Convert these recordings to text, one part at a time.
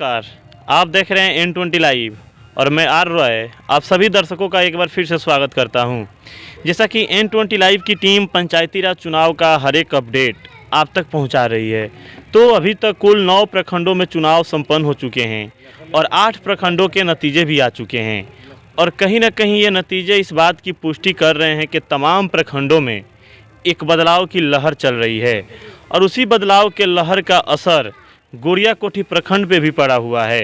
नमस्कार, आप देख रहे हैं N20 लाइव और मैं आर रॉय आप सभी दर्शकों का एक बार फिर से स्वागत करता हूं। जैसा कि N20 लाइव की टीम पंचायती राज चुनाव का हर एक अपडेट आप तक पहुंचा रही है, तो अभी तक कुल 9 प्रखंडों में चुनाव संपन्न हो चुके हैं और 8 प्रखंडों के नतीजे भी आ चुके हैं। और कहीं ना कहीं ये नतीजे इस बात की पुष्टि कर रहे हैं कि तमाम प्रखंडों में एक बदलाव की लहर चल रही है और उसी बदलाव के लहर का असर गोरियाकोठी प्रखंड पे भी पड़ा हुआ है,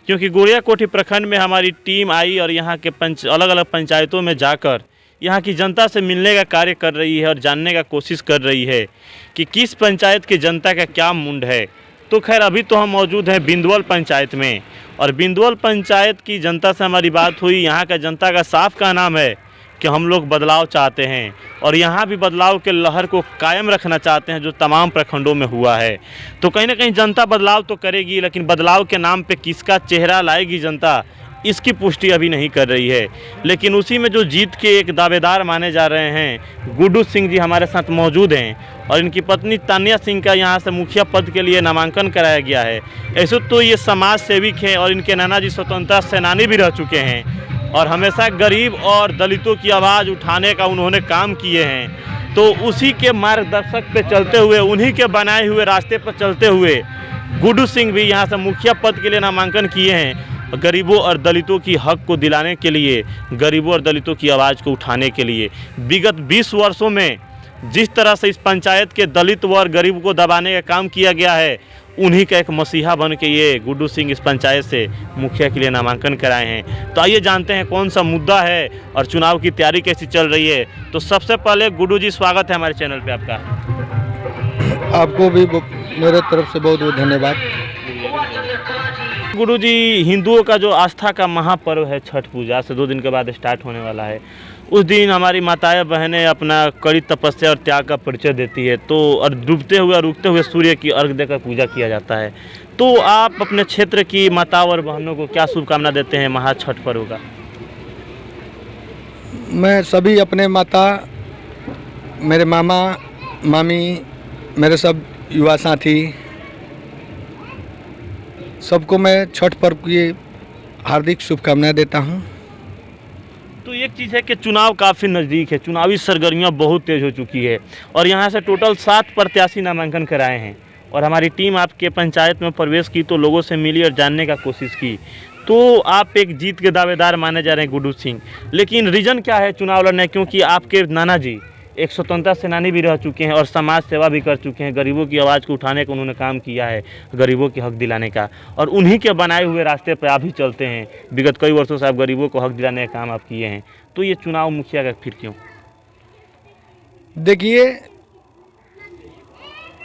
क्योंकि गोरियाकोठी प्रखंड में हमारी टीम आई और यहाँ के अलग अलग पंचायतों में जाकर यहाँ की जनता से मिलने का कार्य कर रही है और जानने का कोशिश कर रही है कि किस पंचायत की जनता का क्या मुंड है। तो खैर अभी तो हम मौजूद हैं बिंदवल पंचायत में और बिंदवल पंचायत की जनता से हमारी बात हुई। यहाँ का जनता का साफ कहना है कि हम लोग बदलाव चाहते हैं और यहाँ भी बदलाव के लहर को कायम रखना चाहते हैं जो तमाम प्रखंडों में हुआ है। तो कहीं ना कहीं जनता बदलाव तो करेगी, लेकिन बदलाव के नाम पे किसका चेहरा लाएगी जनता, इसकी पुष्टि अभी नहीं कर रही है। लेकिन उसी में जो जीत के एक दावेदार माने जा रहे हैं गुड्डू सिंह जी हमारे साथ मौजूद हैं और इनकी पत्नी तान्या सिंह का यहाँ से मुखिया पद के लिए नामांकन कराया गया है। ऐसे तो ये समाज सेविक हैं और इनके नाना जी स्वतंत्रता सेनानी भी रह चुके हैं और हमेशा गरीब और दलितों की आवाज़ उठाने का उन्होंने काम किए हैं। तो उसी के मार्गदर्शक पे चलते हुए, उन्हीं के बनाए हुए रास्ते पर चलते हुए गुड्डू सिंह भी यहाँ से मुखिया पद के लिए नामांकन किए हैं, गरीबों और दलितों की हक को दिलाने के लिए, गरीबों और दलितों की आवाज़ को उठाने के लिए। विगत 20 वर्षों में जिस तरह से इस पंचायत के दलित व गरीब को दबाने का काम किया गया है, उन्हीं का एक मसीहा बन के ये गुड्डू सिंह इस पंचायत से मुखिया के लिए नामांकन कराए हैं। तो आइए जानते हैं कौन सा मुद्दा है और चुनाव की तैयारी कैसी चल रही है। तो सबसे पहले गुड्डू जी, स्वागत है हमारे चैनल पे आपका। आपको भी मेरे तरफ से बहुत बहुत धन्यवाद। गुरु जी, हिंदुओं का जो आस्था का महापर्व है छठ पूजा, से 2 दिन के बाद स्टार्ट होने वाला है। उस दिन हमारी माताएं बहनें अपना कड़ी तपस्या और त्याग का परिचय देती है, तो और डूबते हुए और उगते हुए सूर्य की अर्घ देकर पूजा किया जाता है। तो आप अपने क्षेत्र की माताओं और बहनों को क्या शुभकामना देते हैं महा छठ पर्व का? मैं सभी अपने माता, मेरे मामा मामी, मेरे सब युवा साथी, सबको मैं छठ पर्व की हार्दिक शुभकामनाएं देता हूं। तो एक चीज़ है कि चुनाव काफ़ी नज़दीक है, चुनावी सरगर्मियां बहुत तेज़ हो चुकी है और यहाँ से टोटल 7 प्रत्याशी नामांकन कराए हैं और हमारी टीम आपके पंचायत में प्रवेश की तो लोगों से मिली और जानने का कोशिश की। तो आप एक जीत के दावेदार माने जा रहे हैं गुड्डू सिंह, लेकिन रीज़न क्या है चुनाव लड़ने? क्योंकि आपके नाना जी एक स्वतंत्रता सेनानी भी रह चुके हैं और समाज सेवा भी कर चुके हैं, गरीबों की आवाज़ को उठाने का उन्होंने काम किया है, गरीबों के हक दिलाने का, और उन्हीं के बनाए हुए रास्ते पर आप भी चलते हैं। विगत कई वर्षों से आप गरीबों को हक दिलाने का काम आप किए हैं। तो ये चुनाव मुखिया का फिर क्यों? देखिए,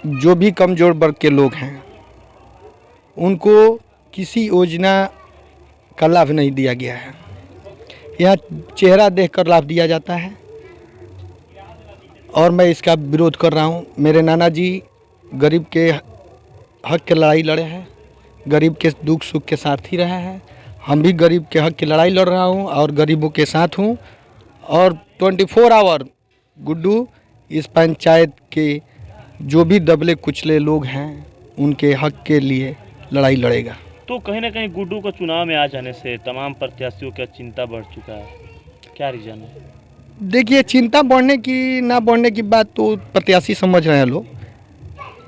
जो भी कमजोर वर्ग के लोग हैं उनको किसी योजना का लाभ नहीं दिया गया है। यहाँ चेहरा देखकर लाभ दिया जाता है और मैं इसका विरोध कर रहा हूँ। मेरे नाना जी गरीब के हक की लड़ाई लड़े हैं, गरीब के दुख सुख के साथ ही रहे हैं। हम भी गरीब के हक की लड़ाई लड़ रहा हूँ और गरीबों के साथ हूँ और 24 आवर गुड्डू इस पंचायत के जो भी दबले कुचले लोग हैं उनके हक के लिए लड़ाई लड़ेगा। तो कहीं ना कहीं गुड्डू को चुनाव में आ जाने से तमाम प्रत्याशियों का चिंता बढ़ चुका है, क्या रीज़न है? देखिए, चिंता बढ़ने की ना बढ़ने की बात तो प्रत्याशी समझ रहे हैं लोग।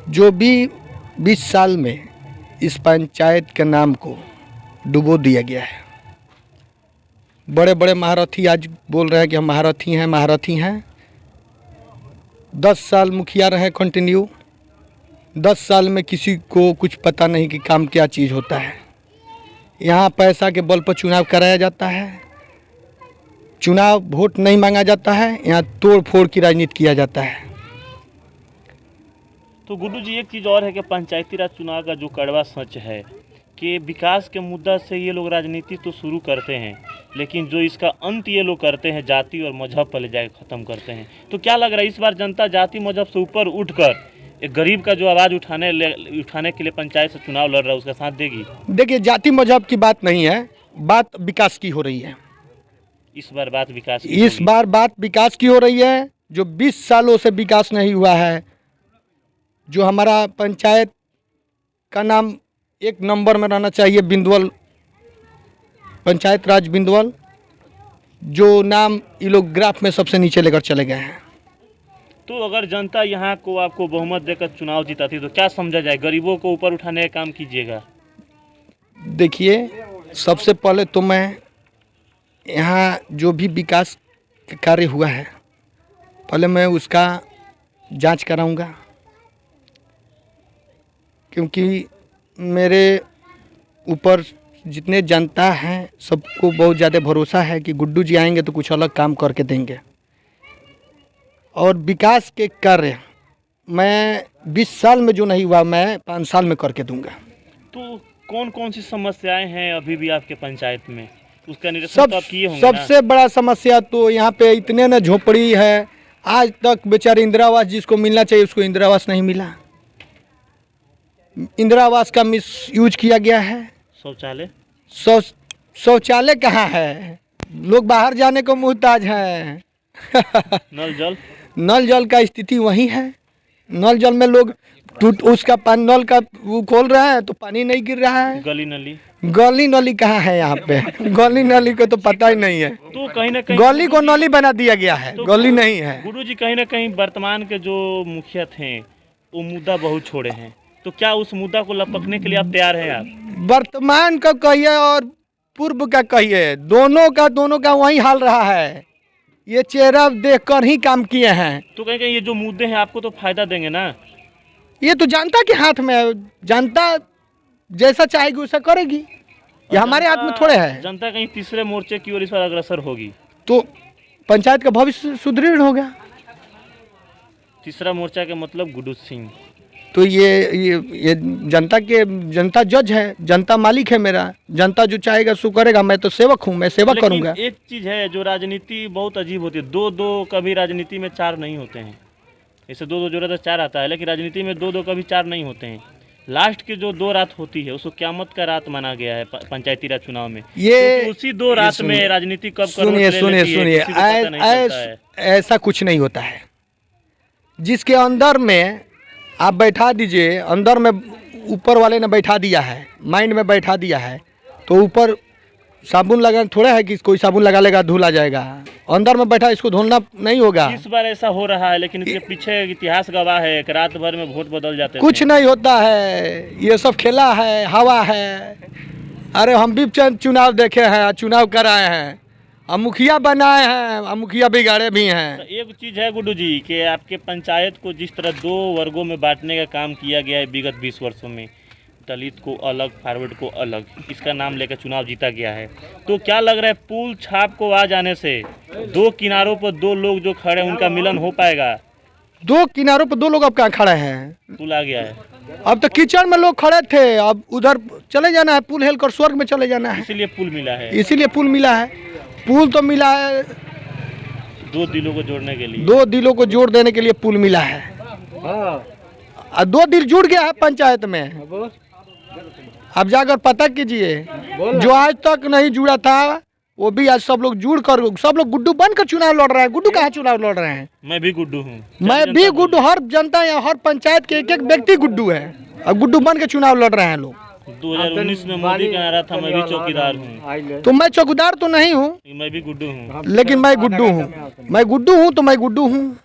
जो भी 20 साल में इस पंचायत के नाम को डुबो दिया गया है, बड़े बड़े महारथी आज बोल रहे हैं कि हम महारथी हैं, महारथी हैं। 10 साल मुखिया रहे कंटिन्यू, 10 साल में किसी को कुछ पता नहीं कि काम क्या चीज़ होता है। यहाँ पैसा के बल पर चुनाव कराया जाता है, चुनाव वोट नहीं मांगा जाता है, यहाँ तोड़ फोड़ की राजनीति किया जाता है। तो गुड्डू जी, एक चीज़ और है कि पंचायती राज चुनाव का जो कड़वा सच है कि विकास के मुद्दा से ये लोग राजनीति तो शुरू करते हैं, लेकिन जो इसका अंत ये लोग करते हैं जाति और मजहब पर ले जाकर ख़त्म करते हैं। तो क्या लग रहा है इस बार जनता जाति मजहब से ऊपर उठकर एक गरीब का जो आवाज़ उठाने के लिए पंचायत से चुनाव लड़ रहा है उसका साथ देगी? देखिए, जाति मजहब की बात नहीं है, बात विकास की हो रही है। इस बार बात विकास की इस बार बात विकास की हो रही है। जो 20 सालों से विकास नहीं हुआ है, जो हमारा पंचायत का नाम एक नंबर में रहना चाहिए बिंदुवल, पंचायत राज बिंदुवल, जो नाम ये लोग ग्राफ में सबसे नीचे लेकर चले गए हैं। तो अगर जनता यहाँ को आपको बहुमत देकर चुनाव जिताती तो क्या समझा जाए, गरीबों को ऊपर उठाने का काम कीजिएगा? देखिए, सबसे पहले तो मैं यहाँ जो भी विकास का कार्य हुआ है, पहले मैं उसका जांच कराऊंगा, क्योंकि मेरे ऊपर जितने जनता हैं सबको बहुत ज़्यादा भरोसा है कि गुड्डू जी आएंगे तो कुछ अलग काम करके देंगे। और विकास के कार्य मैं 20 साल में जो नहीं हुआ मैं 5 साल में करके दूंगा। तो कौन कौन सी समस्याएं हैं अभी भी आपके पंचायत में, उसका निरीक्षण तो आप किए होंगे ना? सबसे बड़ा समस्या तो यहाँ पे इतने न झोपड़ी है, आज तक बेचारे इंदिरा आवास जिसको मिलना चाहिए उसको इंदिरा आवास नहीं मिला। इंदिरा आवास का मिस यूज किया गया है। शौचालय शौचालय कहाँ है, लोग बाहर जाने को मुहताज हैं। नल जल का स्थिति वही है। नल जल में लोग उसका पानी नल का वो खोल रहा है तो पानी नहीं गिर रहा है। गली नली कहाँ है यहाँ पे? गली नली को तो पता ही नहीं है। तो कहीं ना कहीं गली को नली बना दिया गया है, तो गली नहीं है। गुरु जी कहीं ना कहीं वर्तमान के जो मुखिया थे वो मुद्दा बहुत छोड़े हैं, तो क्या उस मुद्दा को लपकने के लिए आप तैयार हैं? आप वर्तमान का कहिए और पूर्व का कहिए, दोनों का वही हाल रहा है। ये चेहरा देखकर ही काम किए हैं। तो कहीं कहीं ये जो मुद्दे हैं आपको तो फायदा देंगे ना? ये तो जनता के हाथ में है, जनता जैसा चाहेगी वैसा करेगी, ये हमारे हाथ में थोड़े है। जनता कहीं तीसरे मोर्चे की ओर इस पर अग्रसर होगी तो पंचायत का भविष्य सुदृढ़ होगा। तीसरा मोर्चा के मतलब गुड्डू सिंह। तो ये जनता जज है, जनता मालिक है मेरा, जनता जो चाहेगा सो करेगा। मैं तो सेवक हूँ, मैं सेवा करूँगा। एक चीज़ है जो राजनीति बहुत अजीब होती है, दो कभी राजनीति में 4 नहीं होते हैं। इसे 2 जो रहता 4 आता है, लेकिन राजनीति में 2 कभी 4 नहीं होते हैं। लास्ट की जो 2 रात होती है उसको क़यामत का रात माना गया है पंचायती राज चुनाव में। ये उसी 2 रात में राजनीति कब सुनिए ऐसा कुछ नहीं होता है। जिसके अंदर में आप बैठा दीजिए, अंदर में ऊपर वाले ने बैठा दिया है, माइंड में बैठा दिया है, तो ऊपर साबुन लगा थोड़ा है कि कोई साबुन लगा लेगा धुला जाएगा। अंदर में बैठा इसको धुलना नहीं होगा। इस बार ऐसा हो रहा है, लेकिन इसके पीछे इतिहास गवाह है कि रात भर में वोट बदल जाते हैं। कुछ नहीं होता है, ये सब खेला है, हवा है। अरे हम भी चुनाव देखे हैं, चुनाव कराए हैं, हम मुखिया बनाए हैं, हम मुखिया बिगाड़े भी हैं। तो एक चीज़ है गुड्डू जी कि आपके पंचायत को जिस तरह 2 वर्गों में बांटने का काम किया गया है विगत 20 वर्षों में, दलित को अलग, फॉरवर्ड को अलग, इसका नाम लेकर चुनाव जीता गया है, तो क्या लग रहा है पुल छाप को आ जाने से 2 किनारों पर 2 लोग जो खड़े हैं उनका मिलन हो पाएगा? 2 किनारों पर 2 लोग अब कहाँ खड़े हैं? पुल आ गया है। अब तो कीचड़ में लोग खड़े थे, अब उधर चले जाना है, पुल हिल कर स्वर्ग में चले जाना है। इसीलिए पुल मिला है। इसीलिए पुल मिला है। पुल तो मिला है 2 दिलों को जोड़ने के लिए, 2 दिलों को जोड़ देने के लिए पुल मिला है। और 2 दिल जुड़ गया है पंचायत में। अब जाकर पता कीजिए, जो आज तक नहीं जुड़ा था वो भी आज सब लोग जुड़ कर, सब लोग गुड्डू बनकर चुनाव लड़ रहे हैं। गुड्डू कहाँ चुनाव लड़ रहे हैं? मैं भी गुड्डू हूँ। मैं भी गुड्डू, हर जनता या हर पंचायत के एक व्यक्ति गुड्डू है और गुड्डू बन के चुनाव लड़ रहे हैं लोग। 2019 में मोदी का नारा था मैं भी चौकीदार हूँ। तो मैं चौकीदार तो नहीं हूँ, मैं भी गुड्डू हूँ, लेकिन मैं गुड्डू हूँ। मैं गुड्डू हूँ तो मैं गुड्डू हूँ।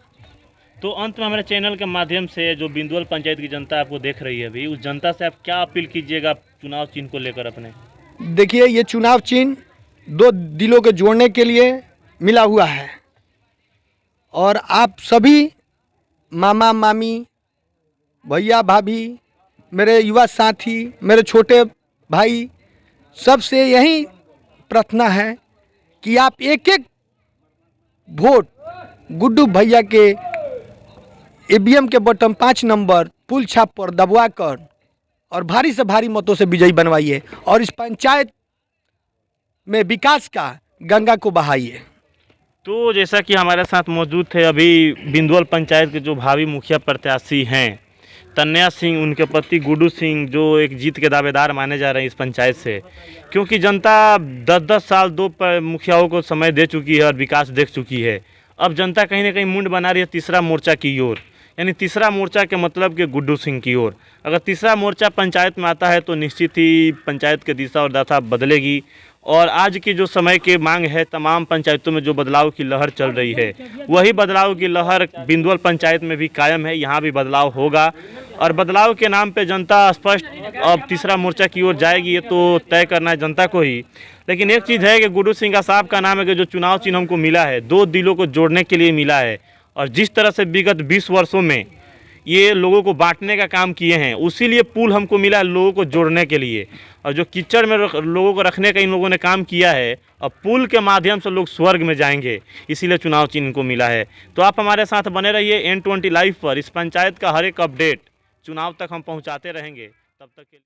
तो अंत में हमारे चैनल के माध्यम से जो बिंदुवल पंचायत की जनता आपको देख रही है अभी, उस जनता से आप क्या अपील कीजिएगा चुनाव चिन्ह को लेकर अपने? देखिए, ये चुनाव चिन्ह 2 दिलों के जोड़ने के लिए मिला हुआ है और आप सभी मामा मामी, भैया भाभी, मेरे युवा साथी, मेरे छोटे भाई, सबसे यही प्रार्थना है कि आप एक वोट गुड्डू भैया के ईवीएम के बटन 5 नंबर पुल छाप पर दबवा कर और भारी से भारी मतों से विजयी बनवाइए और इस पंचायत में विकास का गंगा को बहाइए। तो जैसा कि हमारे साथ मौजूद थे अभी बिंदुवल पंचायत के जो भावी मुखिया प्रत्याशी हैं तन्या सिंह, उनके पति गुड्डू सिंह, जो एक जीत के दावेदार माने जा रहे हैं इस पंचायत से, क्योंकि जनता 10-10 साल 2 मुखियाओं को समय दे चुकी है और विकास देख चुकी है। अब जनता कहीं ना कहीं मुंड बना रही है तीसरा मोर्चा की ओर, यानी तीसरा मोर्चा के मतलब कि गुड्डू सिंह की ओर। अगर तीसरा मोर्चा पंचायत में आता है तो निश्चित ही पंचायत की दिशा और दशा बदलेगी। और आज की जो समय की मांग है, तमाम पंचायतों में जो बदलाव की लहर चल रही है, वही बदलाव की लहर बिंदुवल पंचायत में भी कायम है। यहाँ भी बदलाव होगा और बदलाव के नाम पे जनता स्पष्ट अब तीसरा मोर्चा की ओर जाएगी, ये तो तय करना है जनता को ही। लेकिन एक चीज़ है कि गुड्डू सिंह साहब का नाम है कि जो चुनाव चिन्ह हमको मिला है, दो दिलों को जोड़ने के लिए मिला है। और जिस तरह से विगत 20 वर्षों में ये लोगों को बांटने का काम किए हैं, उसी लिए पुल हमको मिला है लोगों को जोड़ने के लिए। और जो कीचड़ में लोगों को रखने का इन लोगों ने काम किया है, अब पुल के माध्यम से लोग स्वर्ग में जाएंगे, इसीलिए चुनाव चिन्ह इनको मिला है। तो आप हमारे साथ बने रहिए N20 लाइव पर। इस पंचायत का हर एक अपडेट चुनाव तक हम पहुंचाते रहेंगे। तब तक के